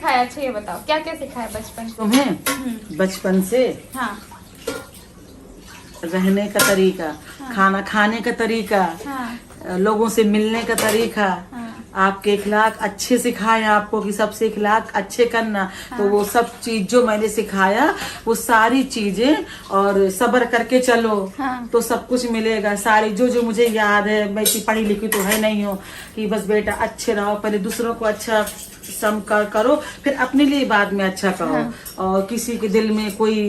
सिखाया? अच्छा ये बताओ, क्या क्या सिखाया बचपन से तुम्हें? बचपन से हाँ रहने का तरीका, खाना खाने का तरीका, हाँ लोगों से मिलने का तरीका, हाँ आपके इखलाक अच्छे सिखाए आपको कि सबसे इखलाक अच्छे करना। तो वो सब चीज जो मैंने सिखाया वो सारी चीजें, और सब्र करके चलो हाँ। तो सब कुछ मिलेगा। सारी जो जो मुझे याद है, मैं इतनी पढ़ी लिखी तो है नहीं हूँ कि बस बेटा अच्छे रहो, पहले दूसरों को अच्छा करो, फिर अपने लिए बाद में अच्छा करो। हाँ। और किसी के दिल में कोई,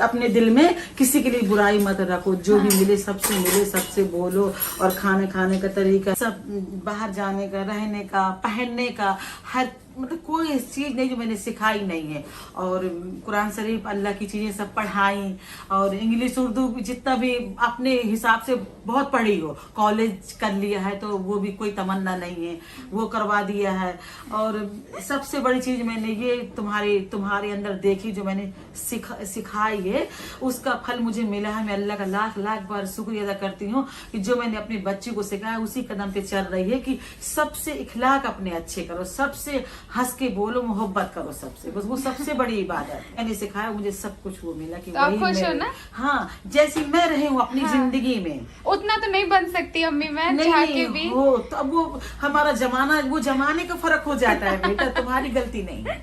अपने दिल में किसी के लिए बुराई मत रखो। जो भी मिले सबसे बोलो। और खाने का तरीका, सब बाहर जाने का, रहने का, पहनने का, हर मतलब कोई चीज नहीं जो मैंने सिखाई नहीं है। और कुरान शरीफ, अल्लाह की चीजें सब पढ़ाई। और इंग्लिश उर्दू जितना भी अपने हिसाब से बहुत पढ़ी हो, कॉलेज कर लिया है तो वो भी कोई तमन्ना नहीं है, वो करवा दिया है। और सबसे बड़ी चीज मैंने ये तुम्हारे अंदर देखी, जो मैंने सिखाई है, उसका फल मुझे मिला है। मैं अल्लाह का लाख लाख बार शुक्रिया अदा करती हूँ कि जो मैंने अपने बच्चे को सिखाया उसी कदम पे चल रही है कि सबसे इखलाक अपने अच्छे करो, सबसे हंस के बोलो, मोहब्बत करो सबसे, बस वो सबसे बड़ी इबादत मैंने सिखाया। मुझे सब कुछ वो मिला कि तो आप खुश हो ना? हाँ, जैसी मैं रही हूँ अपनी जिंदगी में। उतना तो नहीं बन सकती अम्मी मैं, चाह के भी। हो तो अब वो हमारा जमाना, वो जमाने का फर्क हो जाता है बेटा, तुम्हारी गलती नहीं है,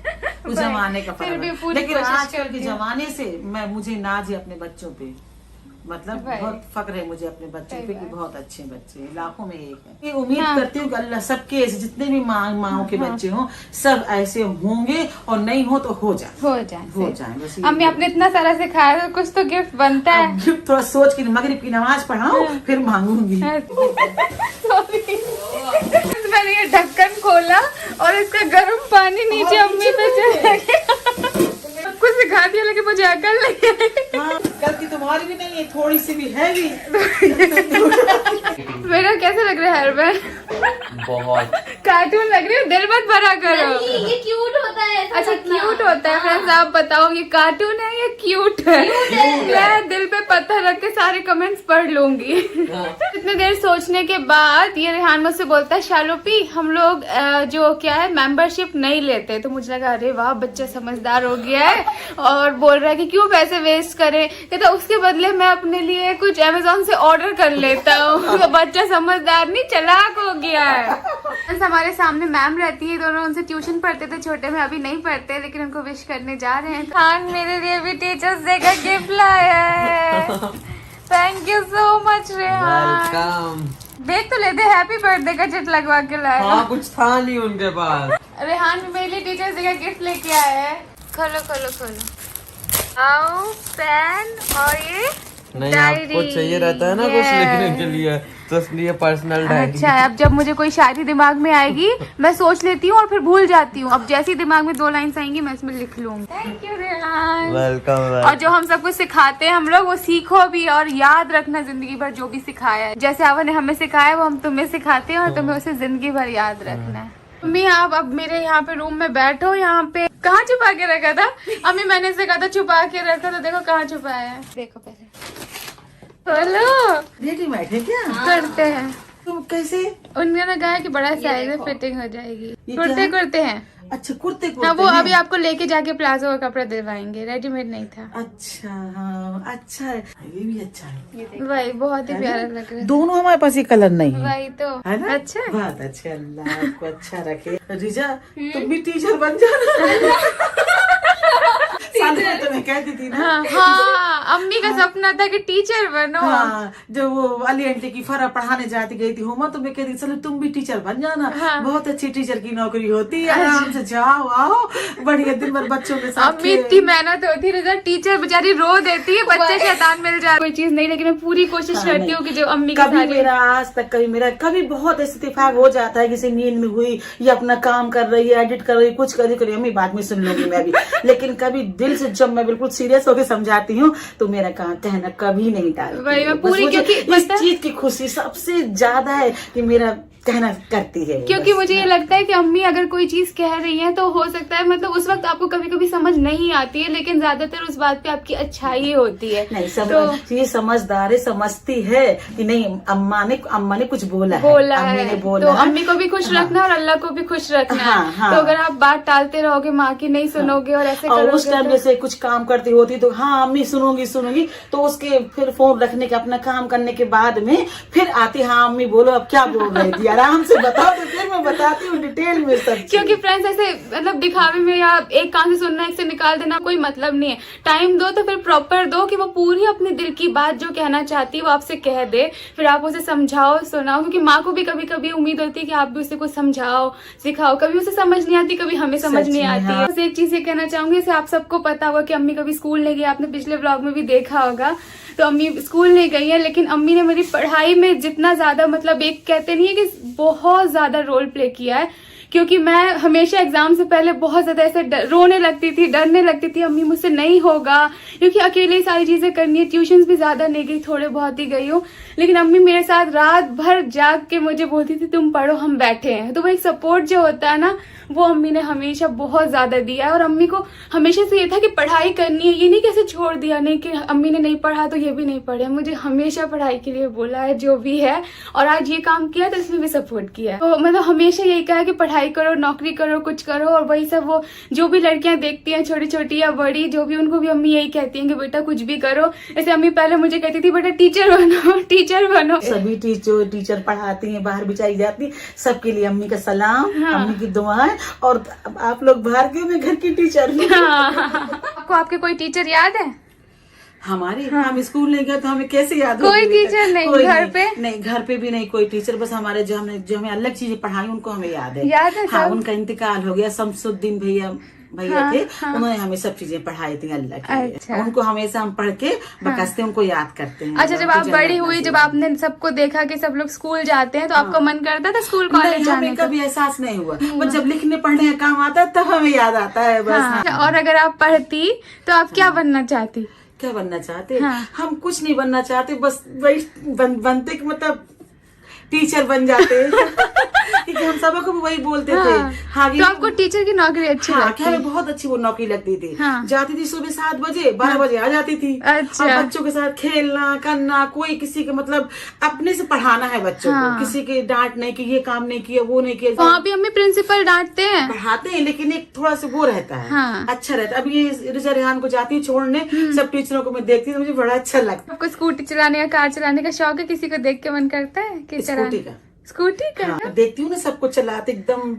वो जमाने का फिर भी फर्क। पूरी लेकिन कोशिश आजकल के करती हूँ। जमाने से मुझे नाज है अपने बच्चों पे, मतलब भाई। बहुत फक्र है मुझे अपने बच्चों सही पे कि बात। बहुत अच्छे बच्चे हैं, लाखों में एक है। ये उम्मीद हाँ। करती हूँ कि अल्लाह सबके ऐसे जितने भी माओ के बच्चे हों, सब ऐसे होंगे, और नहीं हो तो हो जाए। हो जाए बस ये। अम्मी आपने इतना सारा सिखाया तो कुछ तो गिफ्ट बनता है। अब गिफ्ट थोड़ा सोच के मगरिब की नमाज पढ़ाओ, फिर मांगूंगी। Sorry। मैंने ये ढक्कन खोला और इसका गर्म पानी नीचे अम्मी पे चला गया। कुछ सिखा दिया लेकिन मुझे अकल नहीं है। हाँ, गलती तुम्हारी भी नहीं है, थोड़ी सी भी है भी। मेरा कैसे लग रहा है हरबन? बहुत कार्टून लग रही है, दिल मत भरा करो। नहीं, ये क्यूट होता है। ऐसा अच्छा रखना। क्यूट होता है। फ्रेंड्स आप बताओ ये कार्टून है या क्यूट है? मैं दिल पे पत्थर रख के सारे कमेंट्स पढ़ लूंगी। इतने देर सोचने के बाद ये रेहान मुझसे बोलता है, शालूपी हम लोग जो क्या है मेंबरशिप नहीं लेते। तो मुझे लगा अरे वाह बच्चा समझदार हो गया है, और बोल रहा है कि क्यों पैसे वेस्ट करें। कहता उसके बदले मैं अपने लिए कुछ अमेज़न से ऑर्डर कर लेता हूँ। तो बच्चा समझदार नहीं चालाक हो गया है। हमारे सामने मैम रहती है, दोनों उनसे ट्यूशन पढ़ते थे छोटे में, अभी नहीं पढ़ते लेकिन उनको विश करने जा रहे हैं। खान मेरे लिए भी टीचर्स डे का गिफ्ट लाया है। Thank you so much Rehan. Welcome. देख तो लेते, हैप्पी बर्थडे का चिट लगवा के लाया। हाँ कुछ था नहीं उनके पास। रेहान मेरे लिए टीचर्स डे का गिफ्ट लेके आया है। खोलो खोलो खोलो। आओ पेन और ये नहीं डायरी। आपको चाहिए रहता है ना कुछ लिखने के लिए, तो इसलिए पर्सनल डायरी। अच्छा अब जब मुझे कोई शायरी दिमाग में आएगी मैं सोच लेती हूँ और फिर भूल जाती हूँ। अब जैसे ही दिमाग में 2 लाइन्स आएंगी मैं इसमें लिख लूंगी। Thank you Rehan. वेलकम। और जो हम सब कुछ सिखाते हैं हम लोग, वो सीखो भी और याद रखना जिंदगी भर जो भी सिखाया है। जैसे आवा ने हमें सिखाया वो हम तुम्हें सिखाते हैं, और तुम्हें उसे जिंदगी भर याद रखना है। मम्मी आप अब मेरे यहाँ पे रूम में बैठो। यहाँ पे कहाँ छुपा के रखा था अम्मी? मैंने इसे कहा था छुपा के रखा, तो देखो कहाँ छुपाया है। देखो पहले बोलो। रेडीमेड है क्या? करते हैं। तुम कैसे? उन्होंने कहा कि बड़ा साइज में फिटिंग हो जाएगी। ये कुर्ते क्या है? कुर्ते हैं। अच्छा कुर्ते हाँ वो हैं? अभी आपको लेके जाके प्लाजो का कपड़ा दिलवाएंगे, रेडीमेड नहीं था। अच्छा हाँ, अच्छा है, ये भी अच्छा है। वही बहुत ही प्यारा लग रहा है। दोनों हमारे पास ये कलर नहीं है, वही तो है ना? अच्छा है। बहुत अच्छा, अल्लाह आपको अच्छा रखे। रिजा तुम भी टीचर बन जाना। साल में तुम्हें कहती थी ना। हाँ, हाँ अम्मी का सपना था कि टीचर बनो। हाँ, जब वो अली आंटी की फरा पढ़ाने जाती गई थी होमा, तो मैं कहती चलो तुम भी टीचर बन जाना। हाँ। बहुत अच्छी टीचर की नौकरी होती है, आराम से जाओ आओ, बढ़िया दिन भर बच्चों के साथ अम्मी इतनी मेहनत होती है, रिजल्ट टीचर बेचारी रो देती है, बच्चे शैतान मिल जाए कोई चीज नहीं, लेकिन मैं पूरी कोशिश हाँ, करती नहीं। हूँ कि जो अम्मी की कभी सारी मेरा आज तक कभी बहुत ऐसे इत्तेफाक हो जाता है, किसी नींद में हुई या अपना काम कर रही है, एडिट कर रही है, कुछ कर रही अम्मी बाद में सुन लूंगी मैं भी। लेकिन कभी दिल से जब मैं बिल्कुल सीरियस होकर समझाती हूँ तो मेरा कहना कभी नहीं टालती। वही मैं बस पूरी, मुझे क्योंकि इस चीज की खुशी सबसे ज्यादा है कि मेरा कहना करती है। क्योंकि बस। मुझे ये लगता है कि अम्मी अगर कोई चीज कह रही है तो हो सकता है मतलब उस वक्त आपको कभी कभी समझ नहीं आती है, लेकिन ज्यादातर उस बात पे आपकी अच्छाई होती है। नहीं तो ये समझदार है, समझती है कि नहीं अम्मा ने कुछ बोला है, अम्मी ने है बोला तो है। अम्मी को भी खुश रखना और अल्लाह को भी खुश रखना है। हाँ। तो अगर आप बात टालते रहोगे, माँ की नहीं सुनोगे और ऐसे और करोगे उस टाइम तो... जैसे कुछ काम करती होती तो हाँ अम्मी सुनूंगी, तो उसके फिर फोन रखने के अपना काम करने के बाद में फिर आती, हाँ अम्मी बोलो अब क्या बोल रही थी, आराम से बताओ, तो फिर मैं बताती हूँ डिटेल में सब चीज़। क्योंकि फ्रेंड्स ऐसे मतलब दिखावे में या एक कान से सुनना एक से निकाल देना कोई मतलब नहीं है। टाइम दो तो फिर प्रॉपर दो कि वो पूरी अपने दिल की बात जो कहना चाहती है वो आपसे कह दे, फिर आप उसे समझाओ सुनाओ। क्योंकि माँ को भी कभी कभी उम्मीद होती है कि आप भी उसे कुछ समझाओ सिखाओ, कभी उसे समझ नहीं आती, कभी हमें समझ सच नहीं में, आती है। हाँ। बस एक चीज ये कहना चाहूंगी, जैसे आप सबको पता होगा कि अम्मी कभी स्कूल नहीं गई, आपने पिछले ब्लॉग में भी देखा होगा। तो अम्मी स्कूल नहीं गई है, लेकिन अम्मी ने मेरी पढ़ाई में जितना ज्यादा मतलब एक कहते नहीं है कि बहुत ज्यादा रोल प्ले किया है। क्योंकि मैं हमेशा एग्जाम से पहले बहुत ज्यादा ऐसे रोने लगती थी, डरने लगती थी, अम्मी मुझसे नहीं होगा, क्योंकि अकेले ही सारी चीजें करनी है। ट्यूशंस भी ज्यादा नहीं गई, थोड़े बहुत ही गई हूँ, लेकिन अम्मी मेरे साथ रात भर जाग के मुझे बोलती थी तुम पढ़ो हम बैठे हैं। तो वो एक सपोर्ट जो होता है ना, वो अम्मी ने हमेशा बहुत ज्यादा दिया है। और अम्मी को हमेशा से ये था कि पढ़ाई करनी है, ये नहीं कैसे छोड़ दिया, नहीं कि अम्मी ने नहीं पढ़ा तो ये भी नहीं पढ़े। मुझे हमेशा पढ़ाई के लिए बोला है जो भी है, और आज ये काम किया तो इसमें भी सपोर्ट किया है। तो मतलब हमेशा यही कहा है कि पढ़ाई करो, नौकरी करो, कुछ करो। और वही सब वो जो भी लड़कियां देखती हैं, छोटी छोटी या बड़ी, जो भी, उनको भी अम्मी यही कहती हैं कि बेटा कुछ भी करो। जैसे अम्मी पहले मुझे कहती थी बेटा टीचर बनो, टीचर बनो। सभी टीचर पढ़ाती हैं, बाहर बिछाई जाती है, सबके लिए अम्मी का सलाम, हाँ। अम्मी की दुआएं। और आप लोग बाहर के, मैं घर की टीचर हूँ। आपको आपके कोई टीचर याद है? हमारे हम स्कूल नहीं गए तो हमें कैसे याद कोई होगी? टीचर नहीं, कोई घर पे? नहीं, घर पे भी नहीं कोई टीचर। बस हमारे जो हमें अलग चीजें पढ़ाई उनको हमें याद है। याद है हाँ, सब? उनका इंतकाल हो गया। शमसुद्दीन भैया हाँ, थे, हाँ। उन्होंने हमें सब चीजें पढ़ाई थी अल्लाह के लिए। अच्छा। उनको हमेशा हम पढ़ के बकसते उनको याद करते हैं। अच्छा, जब आप बड़ी हुई, जब आपने सबको देखा कि सब लोग स्कूल जाते हैं, तो आपका मन करता था स्कूल कॉलेज जाने हमें का? कभी एहसास नहीं हुआ, बस जब लिखने पढ़ने का काम आता है तब हमें याद आता है बस। हाँ। अच्छा, और अगर आप पढ़ती तो आप क्या बनना चाहती? क्या बनना चाहते? हाँ। हम कुछ नहीं बनना चाहते, बस वही बनते कि मतलब टीचर बन जाते। क्योंकि हम सबको भी वही बोलते थे। हाँ, तो आपको टीचर की नौकरी अच्छी हाँ, लगती? हमें बहुत अच्छी वो नौकरी लगती थी। हाँ। जाती थी सुबह 7 बजे, 12 बजे आ जाती थी। अच्छा। और बच्चों के साथ खेलना करना, कोई किसी के मतलब अपने से पढ़ाना है बच्चों हाँ। को, किसी के डांट नहीं कि ये काम नहीं किया, वो नहीं किया। वहाँ भी हमें प्रिंसिपल डांटते हैं? पढ़ाते हैं, लेकिन एक थोड़ा सा वो रहता है। हाँ। अच्छा रहता है। अब ये रिजा रेहान को जाती है छोड़ने, सब टीचरों को मैं देखती हूँ, मुझे बड़ा अच्छा लगता आपको स्कूटी चलाने का, कार चलाने का शौक है? किसी को देख के मन करता है कि है। स्कूटी का स्कूटी का? हाँ, देखती हूँ ना सबको चलाते, एकदम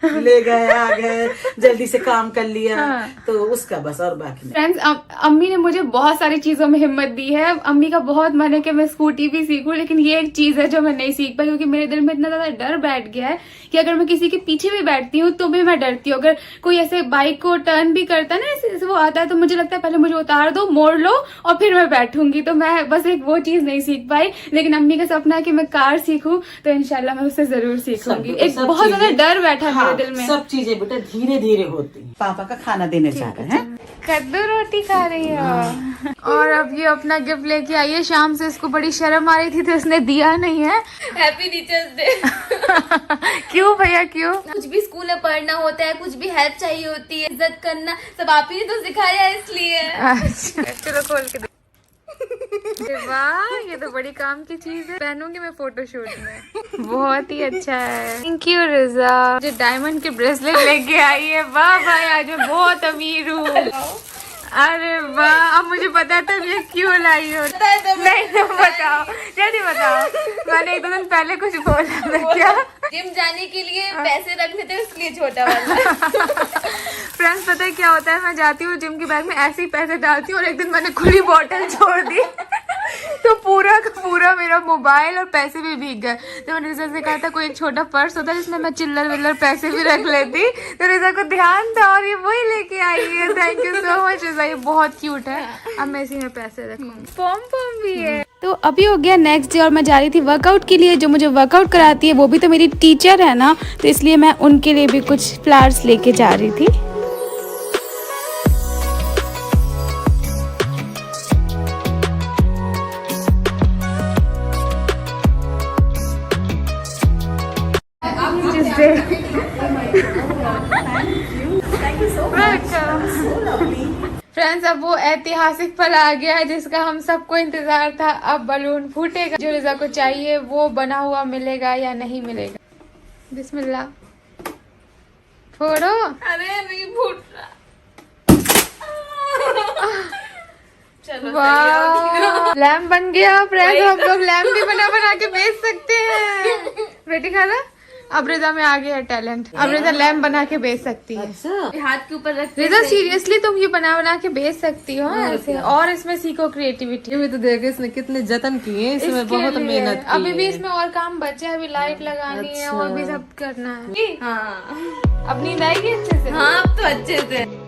ले गए आ गए, जल्दी से काम कर लिया। हाँ। तो उसका बस, और बाकी नहीं। फ्रेंड्स, अम्मी ने मुझे बहुत सारी चीजों में हिम्मत दी है। अम्मी का बहुत मन है कि मैं स्कूटी भी सीखूं, लेकिन ये एक चीज है जो मैं नहीं सीख पाई, क्योंकि मेरे दिल में इतना ज्यादा डर बैठ गया है कि अगर मैं किसी के पीछे भी बैठती हूँ तो भी मैं डरती हूँ। अगर कोई ऐसे बाइक को टर्न भी करता है ना, ऐसे वो आता है, तो मुझे लगता है पहले मुझे उतार दो, मोड़ लो, और फिर मैं बैठूंगी। तो मैं बस एक वो चीज नहीं सीख पाई। लेकिन अम्मी का सपना है कि मैं कार सीखूं, तो इंशाल्लाह मैं उससे जरूर सीखूंगी। एक सब बहुत ज्यादा चीजें- डर बैठा है हाँ, मेरे दिल में। सब चीजें बेटा धीरे धीरे होती हैं। पापा का खाना देने जा रहे हैं। कद्दू रोटी खा रही हो। और अब ये अपना गिफ्ट लेके आई है। शाम से इसको बड़ी शर्म आ रही थी तो इसने दिया नहीं है। Happy teachers day. क्यों भैया, क्यों? कुछ भी स्कूल में पढ़ना होता है, कुछ भी हेल्प चाहिए होती है, इज्जत करना, सब आप ही ने तो सिखाया है, इसलिए। अच्छा, चलो खोल के दे। अरे वाह, ये तो बड़ी काम की चीज है, पहनूंगी मैं फोटोशूट में। बहुत ही अच्छा है। थैंक यू रिजा। जो डायमंड के ब्रेसलेट लेके आई है, वाह भाई, आज मैं बहुत अमीर हूँ। अरे वाह, अब मुझे पता है तुम ये क्यों लाई हो। नहीं, तुम बताओ, जल्दी बताओ। मैंने 1-2 दिन पहले कुछ बोला था क्या? जिम जाने के लिए पैसे रखने थे, इसलिए छोटा वाला। फ्रेंड्स, पता है क्या होता है, मैं जाती हूँ जिम के बैग में, ऐसे ही पैसे डालती हूँ, और एक दिन मैंने खुली बोतल छोड़ दी तो पूरा का पूरा मेरा मोबाइल और पैसे भी भीग गए। तो मैंने रिजा से कहा था कोई एक छोटा पर्स होता है जिसमें मैं चिल्लर विल्लर पैसे भी रख लेती, तो रिजा को ध्यान था और ये वही लेके आई है। थैंक यू सो मच रिजा, ये बहुत क्यूट है। अब मैं इसी में पैसे रखूंगी। पॉम पॉम भी है। तो अभी हो गया नेक्स्ट डे और मैं जा रही थी वर्कआउट के लिए। जो मुझे वर्कआउट कराती है वो भी तो मेरी टीचर है ना, तो इसलिए मैं उनके लिए भी कुछ फ्लावर्स लेके जा रही थी। फ्रेंड्स, अब वो ऐतिहासिक पल आ गया है जिसका हम सबको इंतजार था। अब बलून फूटेगा, जो रिजा को चाहिए वो बना हुआ मिलेगा या नहीं मिलेगा। बिस्मिल्लाह, फोड़ो। अरे नहीं फूट रहा। चलो वाह, लैम्प बन गया फ्रेंड्स। हम लोग लैम्प भी बना बना के बेच सकते हैं। बेटी खाना, अब रिजा में आ गया है टैलेंट। अब रिजा लैम्प बना के बेच सकती है। हाथ के ऊपर रख रिजा सीरियसली तुम ये बना बना के बेच सकती हो ऐसे। और इसमें सीखो क्रिएटिविटी। ये भी तो देखो इसने कितने जतन किए, इसमें इसके बहुत लिए। मेहनत की अभी भी है। इसमें और काम बचे हैं। अभी लाइट लगानी है और भी सब करना है। हाँ अब नींद आएगी अच्छे से? हाँ अब तो अच्छे से।